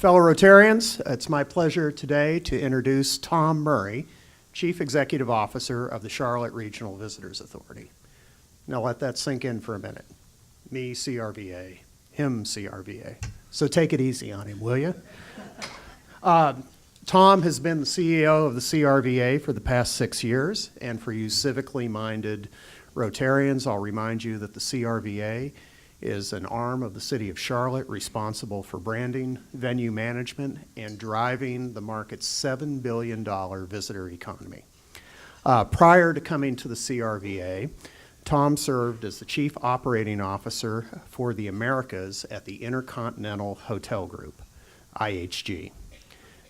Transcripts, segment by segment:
Fellow Rotarians, it's my pleasure today to introduce Tom Murray, Chief Executive Officer of the Charlotte Regional Visitors Authority. Now let that sink in for a minute. Me, CRVA, him, CRVA. So take it easy on him, will you? Tom has been the CEO of the CRVA for the past 6 years, and for you civically minded Rotarians, I'll remind you that the CRVA is an arm of the City of Charlotte responsible for branding, venue management, and driving the market's $7 billion visitor economy. Prior to coming to the CRVA, Tom served as the Chief Operating Officer for the Americas at the Intercontinental Hotel Group, IHG.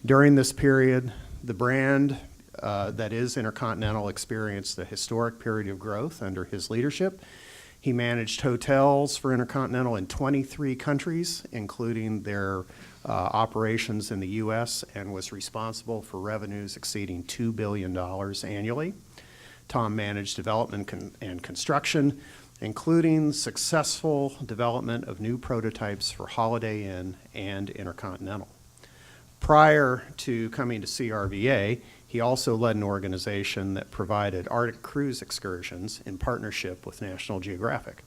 During this period, the brand that is Intercontinental experienced a historic period of growth under his leadership. He managed hotels for Intercontinental in 23 countries, including their operations in the U.S., and was responsible for revenues exceeding $2 billion annually. Tom managed development and construction, including successful development of new prototypes for Holiday Inn and Intercontinental. Prior to coming to CRVA, he also led an organization that provided Arctic cruise excursions in partnership with National Geographic.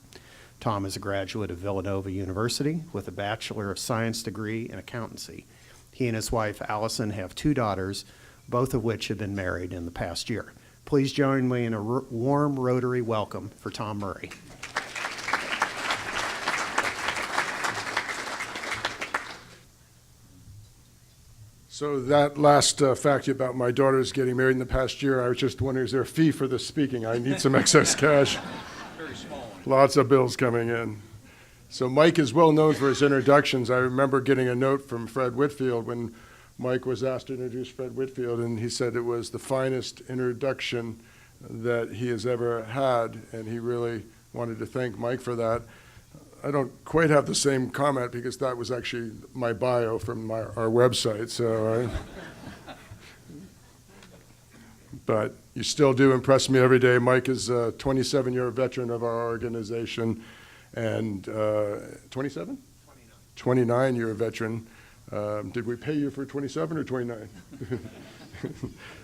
Tom is a graduate of Villanova University with a Bachelor of Science degree in accountancy. He and his wife, Allison, have 2 daughters, both of which have been married in the past year. Please join me in a warm Rotary welcome for Tom Murray. So that last fact about my daughters getting married in the past year, I was just wondering, is there a fee for this speaking? I need some excess cash. Very small one. Lots of bills coming in. So Mike is well known for his introductions. I remember getting a note from Fred Whitfield when Mike was asked to introduce Fred Whitfield, and he said it was the finest introduction that he has ever had, and he really wanted to thank Mike for that. I don't quite have the same comment because that was actually my bio from our website. But you still do impress me every day. Mike is a 27-year veteran of our organization, and 27? 29-year veteran. Did we pay you for 27 or 29?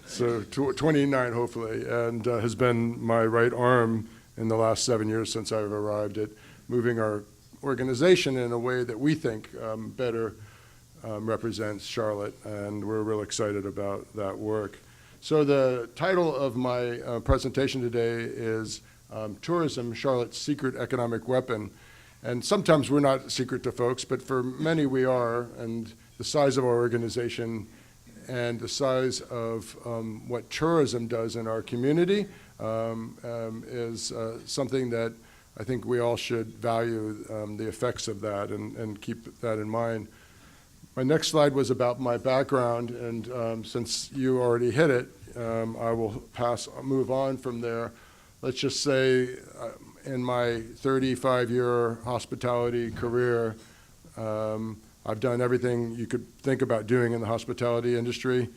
So 29, hopefully, and has been my right arm in the last 7 years since I've arrived at moving our organization in a way that we think better represents Charlotte, and we're real excited about that work. So the title of my presentation today is Tourism, Charlotte's Secret Economic Weapon. And sometimes we're not secret to folks, but for many we are, and the size of our organization and the size of what tourism does in our community is something that I think we all should value the effects of that and keep that in mind. My next slide was about my background, and since you already hit it, I will move on from there. Let's just say in my 35-year hospitality career, I've done everything you could think about doing in the hospitality industry,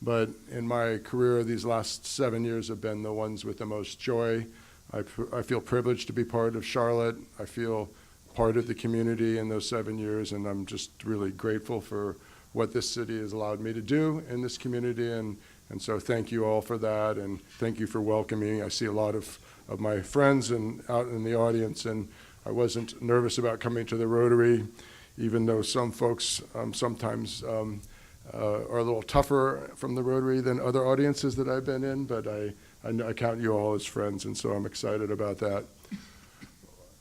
but in my career, these last 7 years have been the ones with the most joy. I feel privileged to be part of Charlotte. I feel part of the community in those 7 years, and I'm just really grateful for what this city has allowed me to do in this community, and so thank you all for that, and thank you for welcoming me. I see a lot of my friends out in the audience, and I wasn't nervous about coming to the Rotary, even though some folks sometimes are a little tougher from the Rotary than other audiences that I've been in, but I count you all as friends, and so I'm excited about that.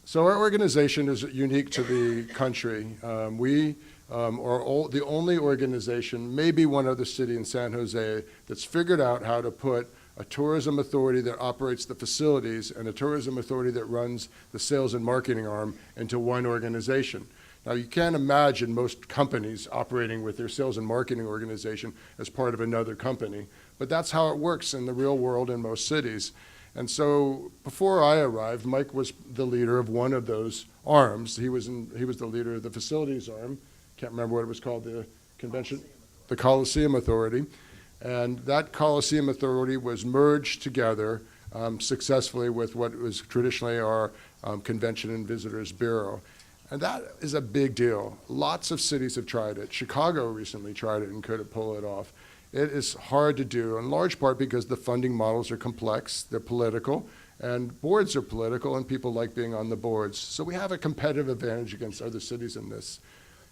So our organization is unique to the country. We are the only organization, maybe one other city in San Jose, that's figured out how to put a tourism authority that operates the facilities and a tourism authority that runs the sales and marketing arm into one organization. Now, you can't imagine most companies operating with their sales and marketing organization as part of another company, but that's how it works in the real world in most cities. And so before I arrived, Mike was the leader of one of those arms. He was the leader of the facilities arm. Can't remember what it was called, the convention, the Coliseum Authority. And that Coliseum Authority was merged together successfully with what was traditionally our Convention and Visitors Bureau. And that is a big deal. Lots of cities have tried it. Chicago recently tried it and couldn't pull it off. It is hard to do, in large part because the funding models are complex, they're political, and boards are political, and people like being on the boards. So we have a competitive advantage against other cities in this.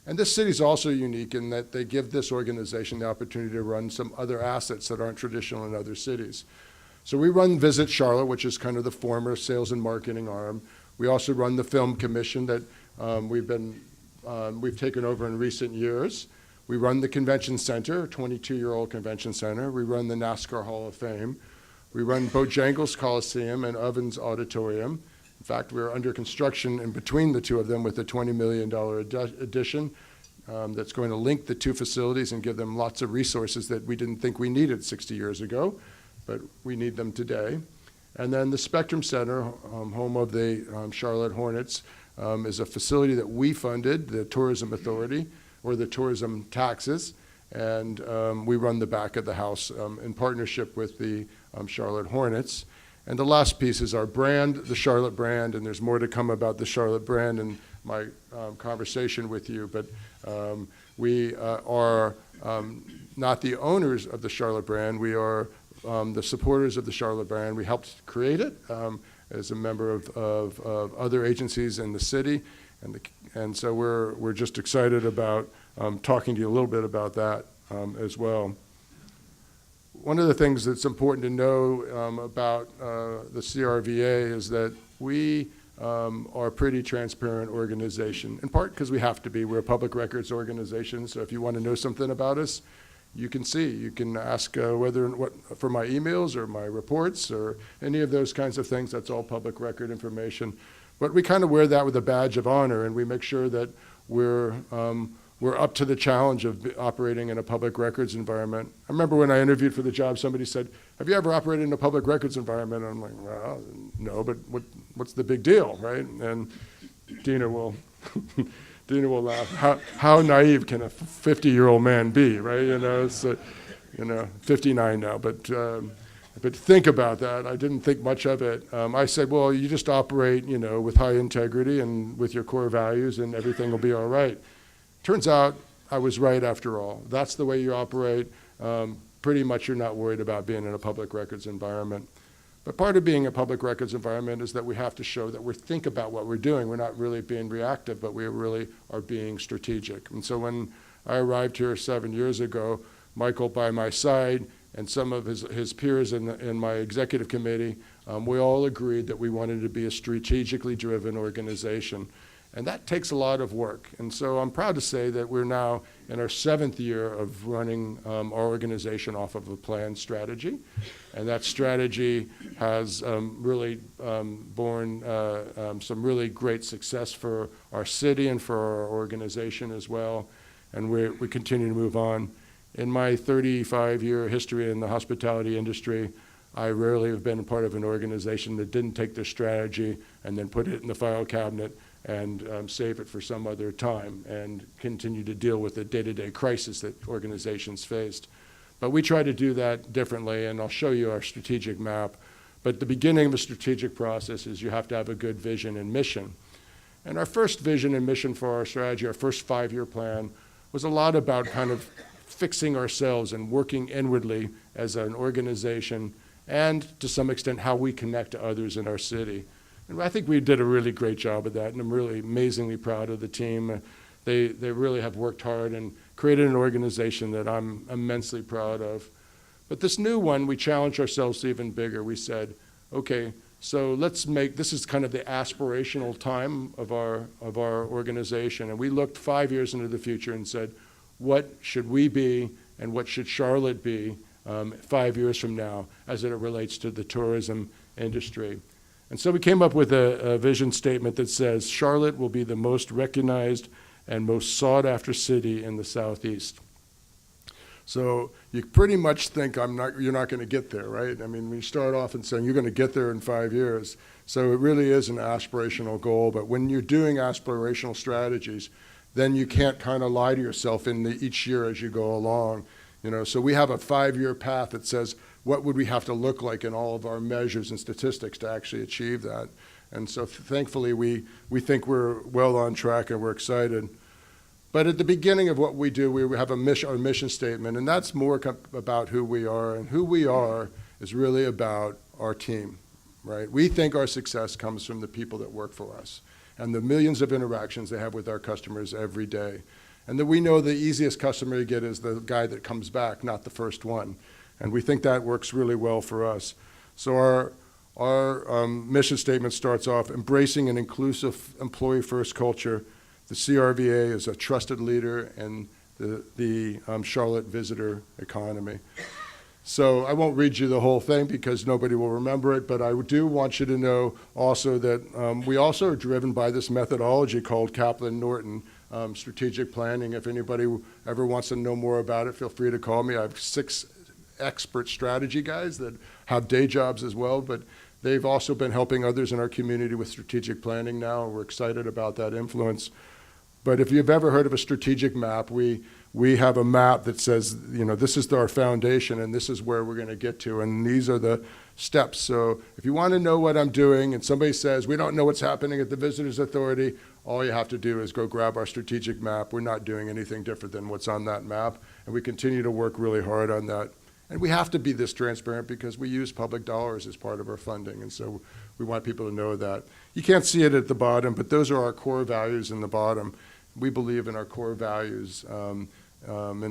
And this city is also unique in that they give this organization the opportunity to run some other assets that aren't traditional in other cities. So we run Visit Charlotte, which is kind of the former sales and marketing arm. We also run the Film Commission that we've taken over in recent years. We run the Convention Center, 22-year-old Convention Center. We run the NASCAR Hall of Fame. We run Bojangles Coliseum and Ovens Auditorium. In fact, we're under construction in between the two of them with a $20 million addition that's going to link the two facilities and give them lots of resources that we didn't think we needed 60 years ago, but we need them today. And then the Spectrum Center, home of the Charlotte Hornets, is a facility that we funded, the Tourism Authority, or the tourism taxes, and we run the back of the house in partnership with the Charlotte Hornets. And the last piece is our brand, the Charlotte brand, and there's more to come about the Charlotte brand in my conversation with you, but we are not the owners of the Charlotte brand. We are the supporters of the Charlotte brand. We helped create it as a member of other agencies in the city, and so we're just excited about talking to you a little bit about that as well. One of the things that's important to know about the CRVA is that we are a pretty transparent organization, in part because we have to be. We're a public records organization, so if you want to know something about us, you can see. You can ask for my emails or my reports or any of those kinds of things. That's all public record information. But we kind of wear that with a badge of honor, and we make sure that we're up to the challenge of operating in a public records environment. I remember when I interviewed for the job, somebody said, "Have you ever operated in a public records environment?" And I'm like, "Well, no, but what's the big deal, right?" And Dina will laugh. How naive can a 50-year-old man be, right? It's 59 now, but think about that. I didn't think much of it. I said, well, you just operate, with high integrity and with your core values, and everything will be all right. Turns out I was right after all. That's the way you operate. Pretty much you're not worried about being in a public records environment. But part of being a public records environment is that we have to show that we think about what we're doing. We're not really being reactive, but we really are being strategic. And so when I arrived here 7 years ago, Michael by my side and some of his peers in my executive committee, we all agreed that we wanted to be a strategically driven organization. And that takes a lot of work. And so I'm proud to say that we're now in our 7th year of running our organization off of a planned strategy. And that strategy has really borne some really great success for our city and for our organization as well. And we continue to move on. In my 35-year history in the hospitality industry, I rarely have been part of an organization that didn't take their strategy and then put it in the file cabinet and save it for some other time and continue to deal with the day-to-day crisis that organizations faced. But we try to do that differently, and I'll show you our strategic map. But the beginning of a strategic process is you have to have a good vision and mission. And our first vision and mission for our strategy, our first 5-year plan, was a lot about kind of fixing ourselves and working inwardly as an organization, and to some extent how we connect to others in our city. And I think we did a really great job of that, and I'm really amazingly proud of the team. They really have worked hard and created an organization that I'm immensely proud of. But this new one, we challenged ourselves to even bigger. We said, okay, so let's make, this is kind of the aspirational time of our organization. And we looked 5 years into the future and said, what should we be and what should Charlotte be 5 years from now as it relates to the tourism industry? And so we came up with a vision statement that says, Charlotte will be the most recognized and most sought-after city in the Southeast. So you pretty much think you're not going to get there, right? I mean, we start off and saying you're going to get there in 5 years. So it really is an aspirational goal. But when you're doing aspirational strategies, then you can't kind of lie to yourself in each year as you go along. So we have a 5-year path that says, what would we have to look like in all of our measures and statistics to actually achieve that? And so thankfully, we think we're well on track and we're excited. But at the beginning of what we do, we have our mission statement, and that's more about who we are. And who we are is really about our team, right? We think our success comes from the people that work for us and the millions of interactions they have with our customers every day. And that we know the easiest customer to get is the guy that comes back, not the first one. And we think that works really well for us. So our mission statement starts off, embracing an inclusive employee-first culture. The CRVA is a trusted leader in the Charlotte visitor economy. So I won't read you the whole thing because nobody will remember it, but I do want you to know also that we also are driven by this methodology called Kaplan-Norton strategic planning. If anybody ever wants to know more about it, feel free to call me. I have 6 expert strategy guys that have day jobs as well, but they've also been helping others in our community with strategic planning now. We're excited about that influence. But if you've ever heard of a strategic map, we have a map that says, this is our foundation and this is where we're going to get to, and these are the steps. So if you want to know what I'm doing and somebody says, we don't know what's happening at the Visitors Authority, all you have to do is go grab our strategic map. We're not doing anything different than what's on that map, and we continue to work really hard on that. And we have to be this transparent because we use public dollars as part of our funding, and so we want people to know that. You can't see it at the bottom, but those are our core values in the bottom. We believe in our core values in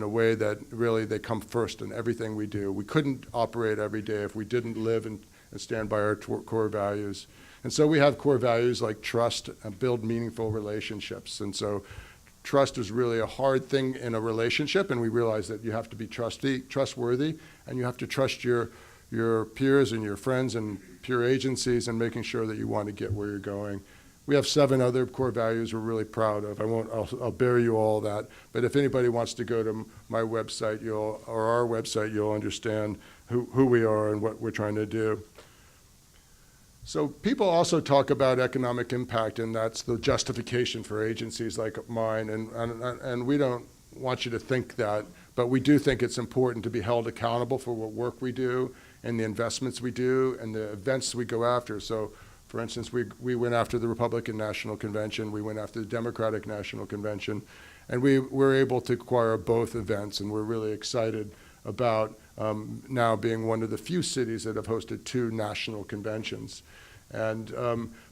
a way that really they come first in everything we do. We couldn't operate every day if we didn't live and stand by our core values. And so we have core values like trust and build meaningful relationships. And so trust is really a hard thing in a relationship, and we realize that you have to be trustworthy, and you have to trust your peers and your friends and peer agencies and making sure that you want to get where you're going. We have 7 other core values we're really proud of. I'll bear you all that, but if anybody wants to go to my website or our website, you'll understand who we are and what we're trying to do. So people also talk about economic impact, and that's the justification for agencies like mine, and we don't want you to think that, but we do think it's important to be held accountable for what work we do and the investments we do and the events we go after. So, for instance, we went after the Republican National Convention, we went after the Democratic National Convention, and we were able to acquire both events, and we're really excited about now being one of the few cities that have hosted 2 national conventions. And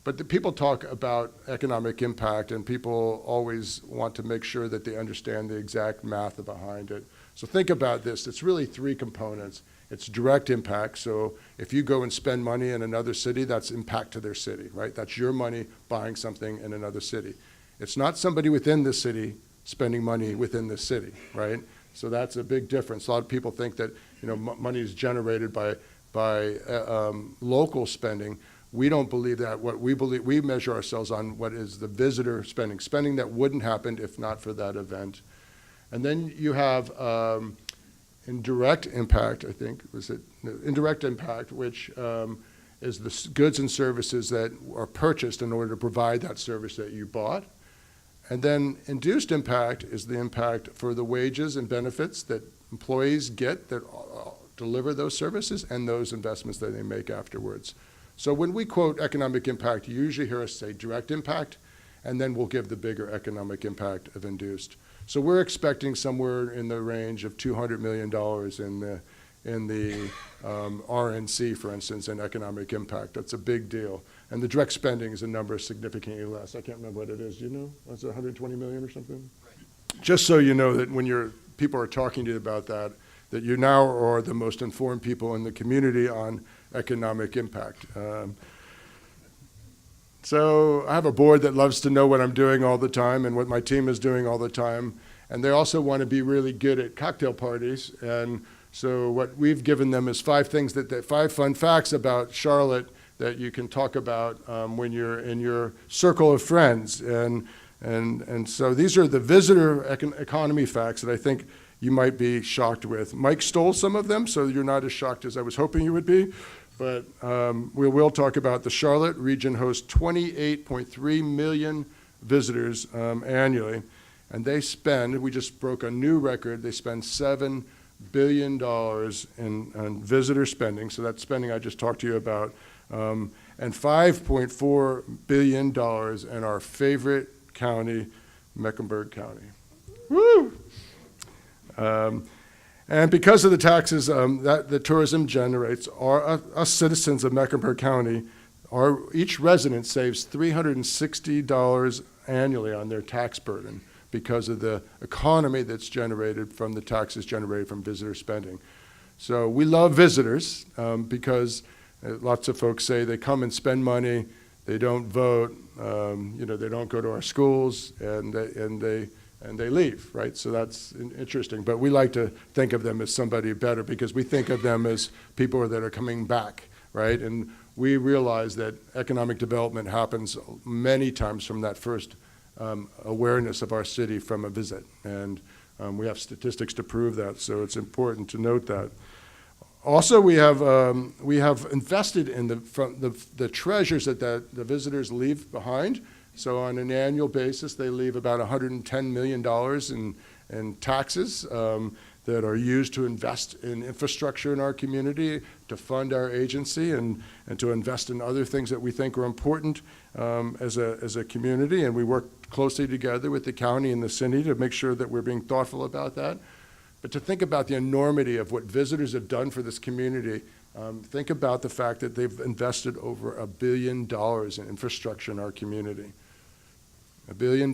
but the people talk about economic impact, and people always want to make sure that they understand the exact math behind it. So think about this. It's really 3 components. It's direct impact. So if you go and spend money in another city, that's impact to their city, right? That's your money buying something in another city. It's not somebody within the city spending money within the city, right? So that's a big difference. A lot of people think that money is generated by local spending. We don't believe that. What we believe, we measure ourselves on what is the visitor spending that wouldn't happen if not for that event. And then you have indirect impact, I think, indirect impact, which is the goods and services that are purchased in order to provide that service that you bought. And then induced impact is the impact for the wages and benefits that employees get that deliver those services and those investments that they make afterwards. So when we quote economic impact, you usually hear us say direct impact, and then we'll give the bigger economic impact of induced. So we're expecting somewhere in the range of $200 million in the RNC, for instance, in economic impact. That's a big deal. And the direct spending is a number significantly less. I can't remember what it is. Do you know? Was it 120 million or something? Right. Just so you know that when people are talking to you about that you now are the most informed people in the community on economic impact. So I have a board that loves to know what I'm doing all the time and what my team is doing all the time. And they also want to be really good at cocktail parties. And so what we've given them is 5 fun facts about Charlotte that you can talk about when you're in your circle of friends. And so these are the visitor economy facts that I think you might be shocked with. Mike stole some of them, so you're not as shocked as I was hoping you would be. But we will talk about the Charlotte region hosts 28.3 million visitors annually. And they spend, we just broke a new record, they spend $7 billion in visitor spending. So that's spending I just talked to you about. and $5.4 billion in our favorite county, Mecklenburg County. Woo! And because of the taxes that the tourism generates, us citizens of Mecklenburg County, each resident saves $360 annually on their tax burden because of the economy that's generated from the taxes generated from visitor spending. So we love visitors because lots of folks say they come and spend money, they don't vote, they don't go to our schools, and they leave, right? So that's interesting. But we like to think of them as somebody better because we think of them as people that are coming back, right? And we realize that economic development happens many times from that first awareness of our city from a visit. And we have statistics to prove that, so it's important to note that. Also, we have invested in the treasures that the visitors leave behind. So on an annual basis, they leave about $110 million in taxes that are used to invest in infrastructure in our community, to fund our agency, and to invest in other things that we think are important as a community. And we work closely together with the county and the city to make sure that we're being thoughtful about that. But to think about the enormity of what visitors have done for this community, think about the fact that they've invested over $1 billion in infrastructure in our community. $1 billion,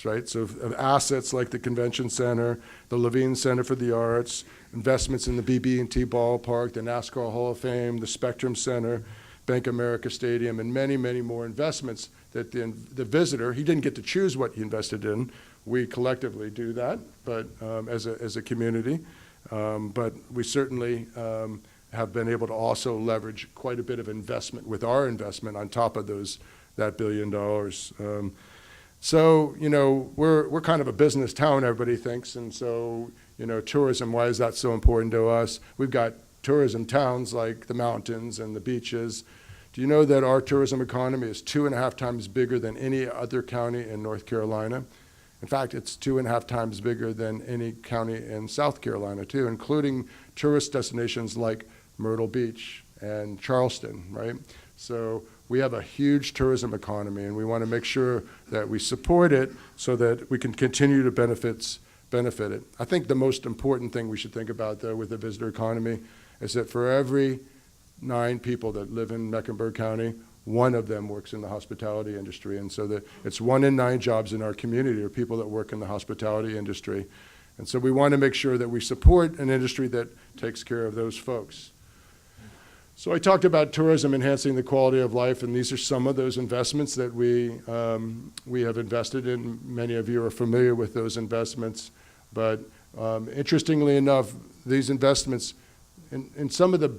right? So of assets like the Convention Center, the Levine Center for the Arts, investments in the BB&T Ballpark, the NASCAR Hall of Fame, the Spectrum Center, Bank of America Stadium, and many, many more investments that the visitor, he didn't get to choose what he invested in. We collectively do that, but as a community. But we certainly have been able to also leverage quite a bit of investment with our investment on top of that $1 billion. So, we're kind of a business town, everybody thinks, and so, tourism, why is that so important to us? We've got tourism towns like the mountains and the beaches. Do you know that our tourism economy is 2.5 times bigger than any other county in North Carolina? In fact, it's 2.5 times bigger than any county in South Carolina, too, including tourist destinations like Myrtle Beach and Charleston, right? So we have a huge tourism economy, and we want to make sure that we support it so that we can continue to benefit it. I think the most important thing we should think about, though, with the visitor economy is that for every 9 people that live in Mecklenburg County, 1 of them works in the hospitality industry. And so that it's 1 in 9 jobs in our community are people that work in the hospitality industry. And so we want to make sure that we support an industry that takes care of those folks. So I talked about tourism enhancing the quality of life, and these are some of those investments that we have invested in. Many of you are familiar with those investments, but interestingly enough, these investments, in some of the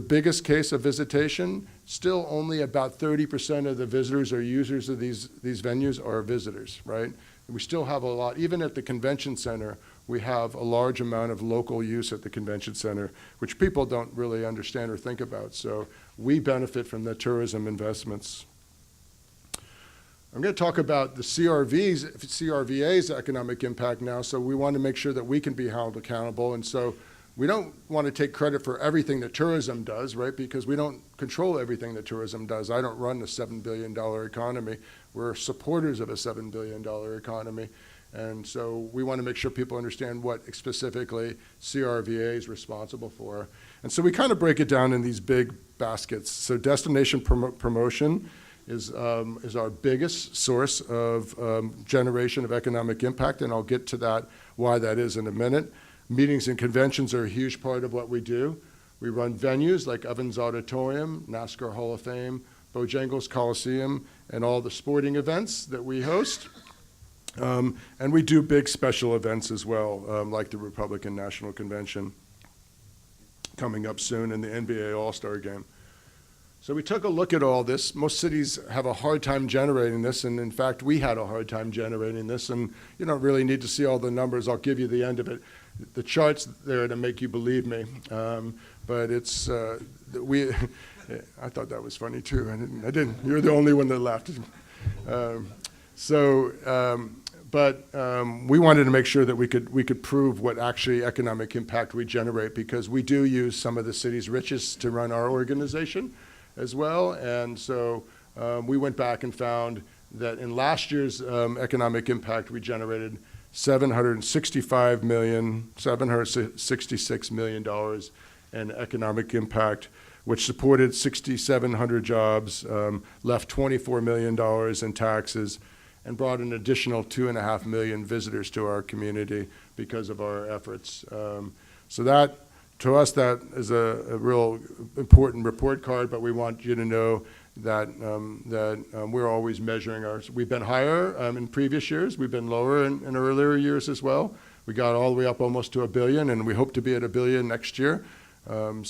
biggest case of visitation, still only about 30% of the visitors or users of these venues are visitors, right? And we still have a lot, even at the convention center, we have a large amount of local use at the convention center, which people don't really understand or think about. So we benefit from the tourism investments. I'm going to talk about the CRVA's economic impact now, so we want to make sure that we can be held accountable. And so we don't want to take credit for everything that tourism does, right? Because we don't control everything that tourism does. I don't run a $7 billion economy. We're supporters of a $7 billion economy. And so we want to make sure people understand what specifically CRVA is responsible for. And so we kind of break it down in these big baskets. So destination promotion is our biggest source of generation of economic impact, and I'll get to that, why that is in a minute. Meetings and conventions are a huge part of what we do. We run venues like Evans Auditorium, NASCAR Hall of Fame, Bojangles Coliseum, and all the sporting events that we host. And we do big special events as well, like the Republican National Convention coming up soon and the NBA All-Star Game. So we took a look at all this. Most cities have a hard time generating this, and in fact, we had a hard time generating this, and you don't really need to see all the numbers. I'll give you the end of it. The chart's there to make you believe me, but it's, I thought that was funny too. I didn't. You're the only one that laughed. But we wanted to make sure that we could prove what actually economic impact we generate, because we do use some of the city's riches to run our organization. as well. And so we went back and found that in last year's economic impact, we generated $766 million in economic impact, which supported 6,700 jobs, left $24 million in taxes, and brought an additional 2.5 million visitors to our community because of our efforts. So that, to us, that is a real important report card, but we want you to know that, we're always measuring ours. We've been higher in previous years. We've been lower in earlier years as well. We got all the way up almost to $1 billion, and we hope to be at $1 billion next year. I'm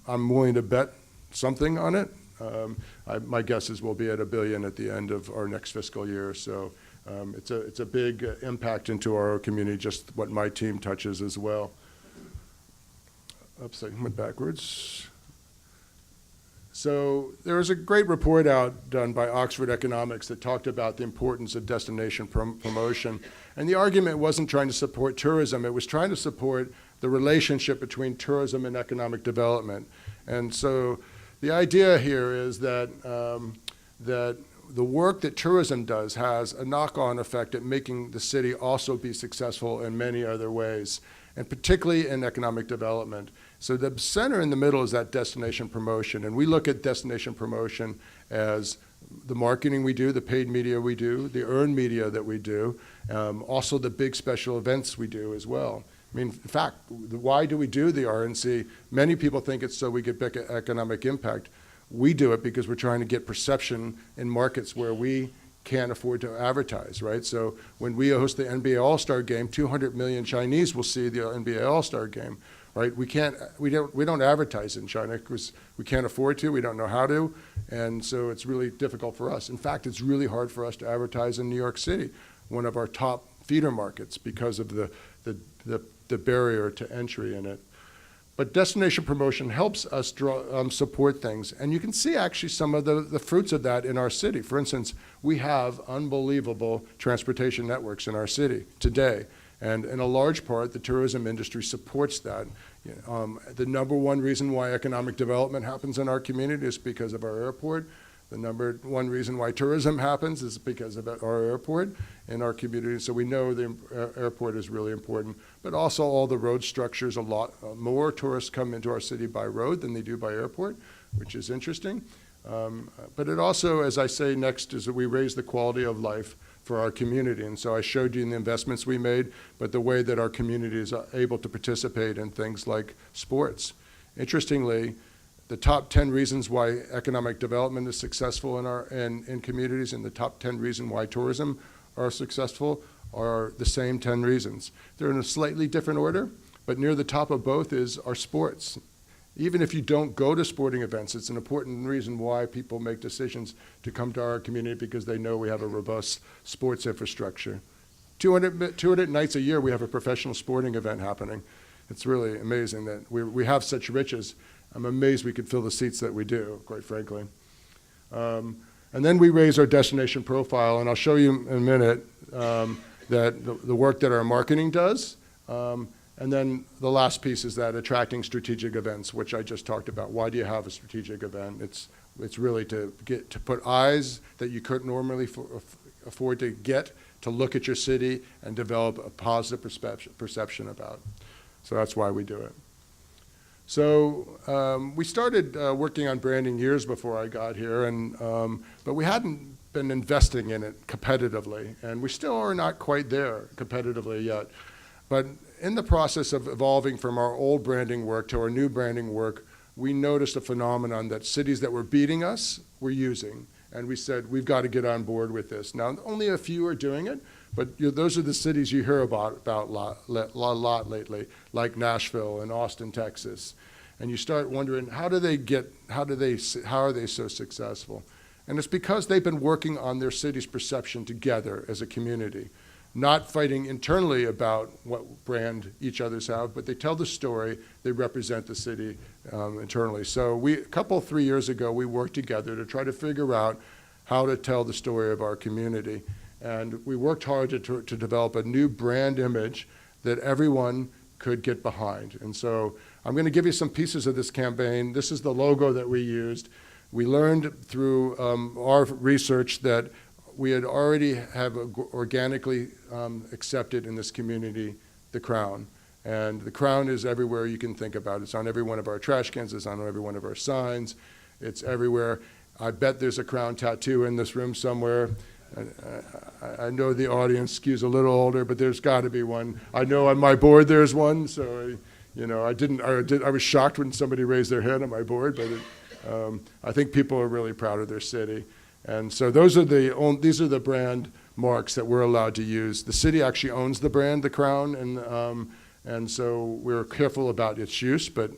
willing to bet something on it. My guess is we'll be at $1 billion at the end of our next fiscal year. So it's a big impact into our community, just what my team touches as well. Oops, I went backwards. So there was a great report out done by Oxford Economics that talked about the importance of destination promotion. And the argument wasn't trying to support tourism, it was trying to support the relationship between tourism and economic development. And so the idea here is that, that the work that tourism does has a knock-on effect at making the city also be successful in many other ways, and particularly in economic development. So the center in the middle is that destination promotion, and we look at destination promotion as the marketing we do, the paid media we do, the earned media that we do, also the big special events we do as well. I mean, in fact, why do we do the RNC? Many people think it's so we get big economic impact. We do it because we're trying to get perception in markets where we can't afford to advertise, right? So when we host the NBA All-Star Game, 200 million Chinese will see the NBA All-Star Game, right? We don't advertise in China because we can't afford to, we don't know how to, and so it's really difficult for us. In fact, it's really hard for us to advertise in New York City, one of our top feeder markets, because of the barrier to entry in it. But destination promotion helps us support things. And you can see actually some of the fruits of that in our city. For instance, we have unbelievable transportation networks in our city today. And in a large part, the tourism industry supports that. The number one reason why economic development happens in our community is because of our airport. The number one reason why tourism happens is because of our airport in our community. So we know the airport is really important, but also all the road structures. A lot more tourists come into our city by road than they do by airport, which is interesting. But it also, as I say next, is that we raise the quality of life for our community. And so I showed you the investments we made, but the way that our community is able to participate in things like sports. Interestingly, the top 10 reasons why economic development is successful in communities, and the top 10 reasons why tourism are successful are the same 10 reasons. They're in a slightly different order, but near the top of both is our sports. Even if you don't go to sporting events, it's an important reason why people make decisions to come to our community, because they know we have a robust sports infrastructure. 200 nights a year we have a professional sporting event happening. It's really amazing that we have such riches. I'm amazed we could fill the seats that we do, quite frankly. And then we raise our destination profile, and I'll show you in a minute that the work that our marketing does. And then the last piece is that attracting strategic events, which I just talked about. Why do you have a strategic event? It's really to put eyes that you couldn't normally afford to get to look at your city and develop a positive perception about. So that's why we do it. So we started working on branding years before I got here, but we hadn't been investing in it competitively, and we still are not quite there competitively yet. But in the process of evolving from our old branding work to our new branding work, we noticed a phenomenon that cities that were beating us were using, and we said, we've got to get on board with this. Now, only a few are doing it, but those are the cities you hear about a lot lately, like Nashville and Austin, Texas. And you start wondering, how are they so successful? And it's because they've been working on their city's perception together as a community, not fighting internally about what brand each other's have, but they tell the story, they represent the city internally. So a couple, 3 years ago, we worked together to try to figure out how to tell the story of our community. And we worked hard to develop a new brand image that everyone could get behind. And so I'm going to give you some pieces of this campaign. This is the logo that we used. We learned through our research that we had already have organically accepted in this community the crown. And the crown is everywhere you can think about. It's on every one of our trash cans. It's on every one of our signs. It's everywhere. I bet there's a crown tattoo in this room somewhere. I know the audience skews a little older, but there's got to be one. I know on my board there's one, so I was shocked when somebody raised their hand on my board, but I think people are really proud of their city. And so these are the brand marks that we're allowed to use. The city actually owns the brand, the crown, and so we're careful about its use, but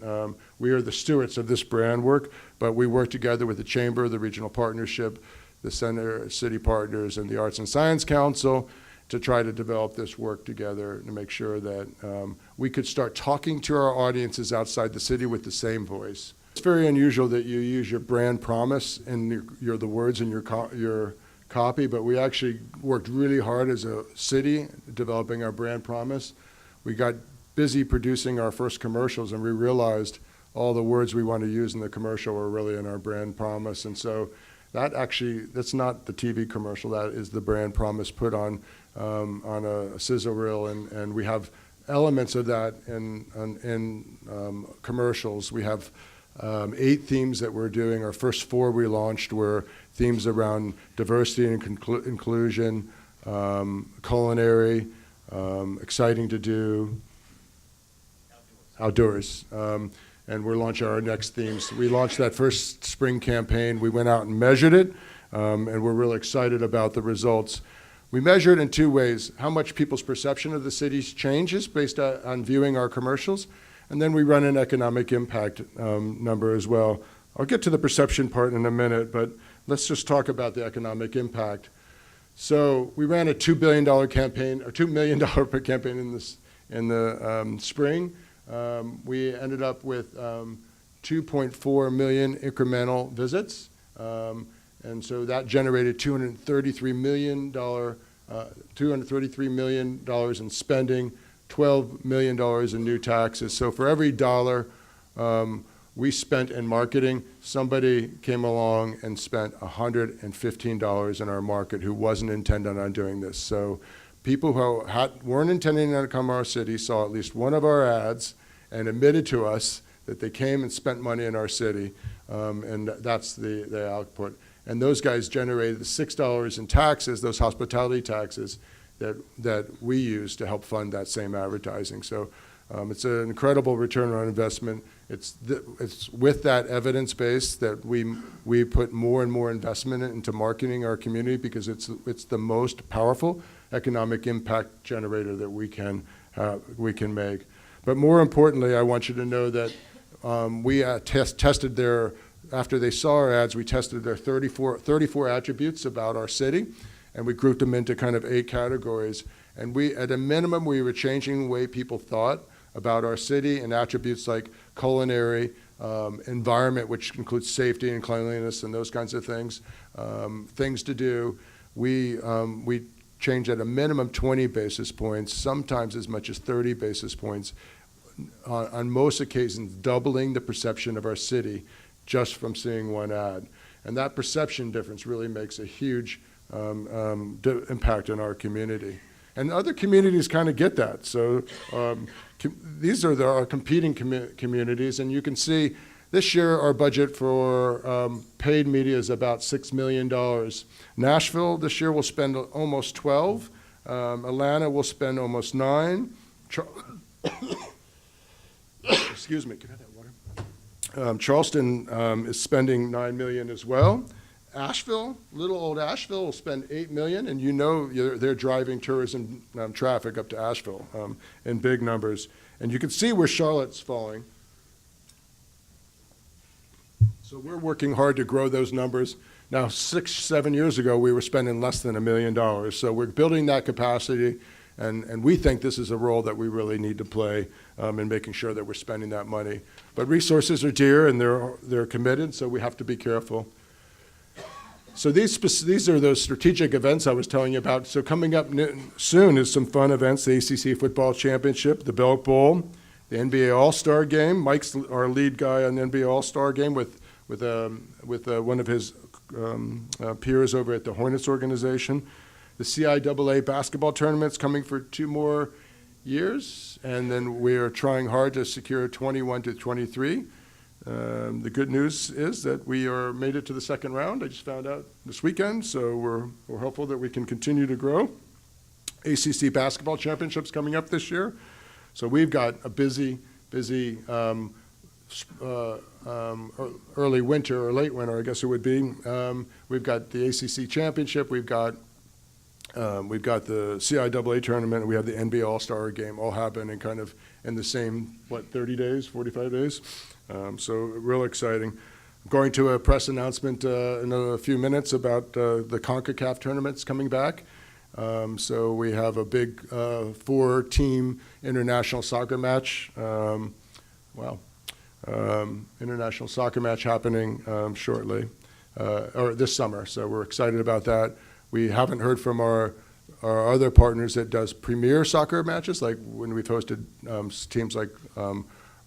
we are the stewards of this brand work, but we work together with the Chamber, the Regional Partnership, the Center City Partners, and the Arts and Science Council to try to develop this work together to make sure that we could start talking to our audiences outside the city with the same voice. It's very unusual that you use your brand promise in the words in your copy, but we actually worked really hard as a city developing our brand promise. We got busy producing our first commercials, and we realized all the words we want to use in the commercial were really in our brand promise. And so that's not the TV commercial. That is the brand promise put on a sizzle reel, and we have elements of that in commercials. We have 8 themes that we're doing. Our first 4 we launched were themes around diversity and inclusion, culinary, exciting to do, outdoors. And we're launching our next themes. We launched that first spring campaign. We went out and measured it, and we're really excited about the results. We measure it in 2 ways: how much people's perception of the city changes based on viewing our commercials, and then we run an economic impact number as well. I'll get to the perception part in a minute, but let's just talk about the economic impact. So we ran a $2 billion campaign, or $2 million campaign in the spring. We ended up with 2.4 million incremental visits, and so that generated $233 million in spending, $12 million in new taxes. So for every dollar we spent in marketing, somebody came along and spent $115 in our market who wasn't intending on doing this. So people who weren't intending to come to our city saw at least one of our ads and admitted to us that they came and spent money in our city, and that's the output. And those guys generated the $6 in taxes, those hospitality taxes, that we use to help fund that same advertising. So it's an incredible return on investment. It's with that evidence base that we put more and more investment into marketing our community, because it's the most powerful economic impact generator that we can make. But more importantly, I want you to know that we tested after they saw our ads, we tested their 34 attributes about our city, and we grouped them into kind of 8 categories. And at a minimum, we were changing the way people thought about our city, and attributes like culinary, environment, which includes safety and cleanliness and those kinds of things, things to do. We change at a minimum 20 basis points, sometimes as much as 30 basis points, on most occasions doubling the perception of our city just from seeing one ad. And that perception difference really makes a huge impact in our community. And other communities kind of get that. So these are our competing communities, and you can see this year our budget for paid media is about $6 million. Nashville this year will spend almost 12. Atlanta will spend almost 9. Excuse me, can I have that water? Charleston is spending $9 million as well. Asheville, little old Asheville, will spend $8 million, and you know they're driving tourism traffic up to Asheville in big numbers. And you can see where Charlotte's falling. So we're working hard to grow those numbers. Now, 6-7 years ago, we were spending less than $1 million. So we're building that capacity, and we think this is a role that we really need to play in making sure that we're spending that money. But resources are dear, and they're committed, so we have to be careful. So these are those strategic events I was telling you about. So coming up soon is some fun events: the ACC Football Championship, the Belk Bowl, the NBA All-Star Game. Mike's our lead guy on the NBA All-Star Game with one of his peers over at the Hornets organization. The CIAA basketball tournament's coming for 2 more years, and then we are trying hard to secure 21 to 23. The good news is that we are made it to the second round. I just found out this weekend, so we're hopeful that we can continue to grow. ACC basketball championships coming up this year, so we've got a busy early winter or late winter, I guess it would be. We've got the ACC championship. We've got the CIAA tournament, and we have the NBA All-Star Game all happening kind of in the same, 30 days, 45 days? So real exciting. I'm going to a press announcement in a few minutes about the CONCACAF tournaments coming back. So we have a big 4-team international soccer match. International soccer match happening shortly, or this summer. So we're excited about that. We haven't heard from our other partners that does premier soccer matches, like when we've hosted teams like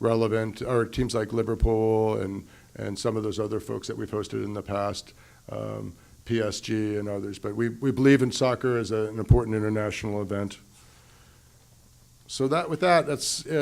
Relevant, or teams like Liverpool and some of those other folks that we've hosted in the past, PSG and others. But we believe in soccer as an important international event. So that's it.